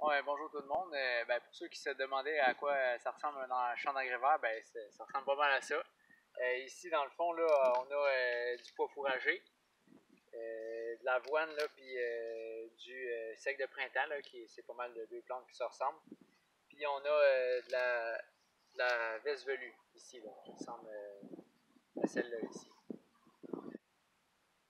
Ouais, bonjour tout le monde. Pour ceux qui se demandaient à quoi ça ressemble un champ d'engrais vert, ça ressemble pas mal à ça. Ici, dans le fond, là, on a du pois fourragé, de l'avoine, là, puis du seigle de printemps, là, c'est pas mal de deux plantes qui se ressemblent. Puis on a de la veste velue ici, là, qui ressemble à celle-là ici.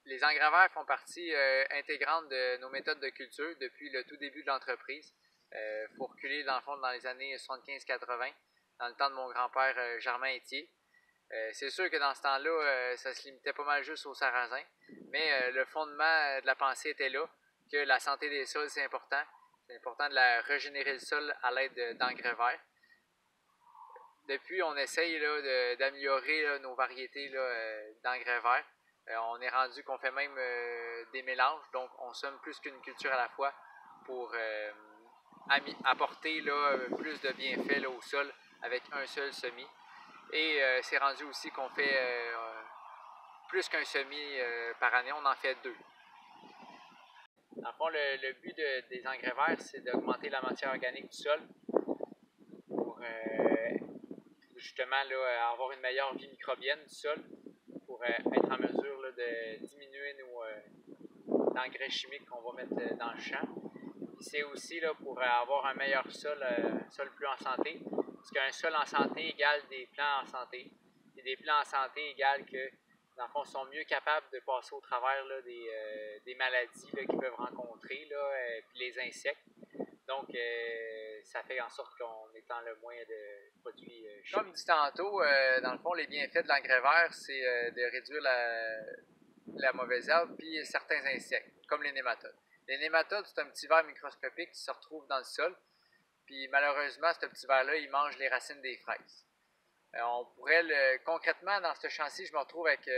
Les engrais verts font partie intégrante de nos méthodes de culture depuis le tout début de l'entreprise. Il faut reculer dans le fond dans les années 75-80, dans le temps de mon grand-père Germain Étier. C'est sûr que dans ce temps-là, ça se limitait pas mal juste aux sarrasins, mais le fondement de la pensée était là, que la santé des sols, c'est important. C'est important de régénérer le sol à l'aide d'engrais verts. Depuis, on essaye d'améliorer nos variétés d'engrais verts. On est rendu qu'on fait même des mélanges, donc on sème plus qu'une culture à la fois pour apporter plus de bienfaits au sol avec un seul semis. Et c'est rendu aussi qu'on fait plus qu'un semis par année, on en fait deux. Dans le fond, le but des engrais verts, c'est d'augmenter la matière organique du sol pour justement avoir une meilleure vie microbienne du sol, pour être en mesure de diminuer nos engrais chimiques qu'on va mettre dans le champ. C'est aussi pour avoir un meilleur sol, sol plus en santé, parce qu'un sol en santé égale des plants en santé. Et des plants en santé égale que, dans le fond, sont mieux capables de passer au travers des maladies qu'ils peuvent rencontrer, puis les insectes. Donc, ça fait en sorte qu'on étend le moins de produits chimiques. Comme dit tantôt, dans le fond, les bienfaits de l'engrais vert, c'est de réduire la mauvaise herbe puis certains insectes, comme les nématodes. Les nématodes, c'est un petit ver microscopique qui se retrouve dans le sol, puis malheureusement, ce petit ver-là, il mange les racines des fraises. On pourrait, concrètement, dans ce champ-ci, je me retrouve avec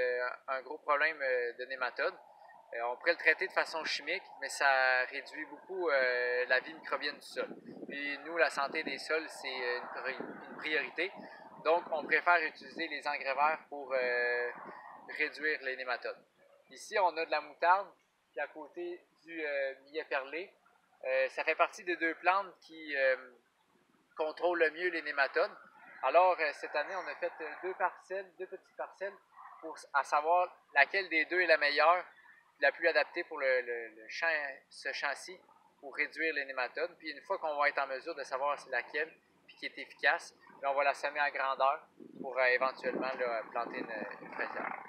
un gros problème de nématodes. On pourrait le traiter de façon chimique, mais ça réduit beaucoup la vie microbienne du sol. Puis nous, la santé des sols, c'est une priorité. Donc, on préfère utiliser les engrais verts pour réduire les nématodes. Ici, on a de la moutarde, puis à côté du millet perlé. Ça fait partie des deux plantes qui contrôlent le mieux les nématodes. Alors, cette année, on a fait deux petites parcelles, pour savoir laquelle des deux est la meilleure, la plus adaptée pour ce champ-ci, pour réduire les nématodes. Puis une fois qu'on va être en mesure de savoir c'est laquelle, puis qui est efficace, on va la semer en grandeur pour éventuellement planter une fraisière.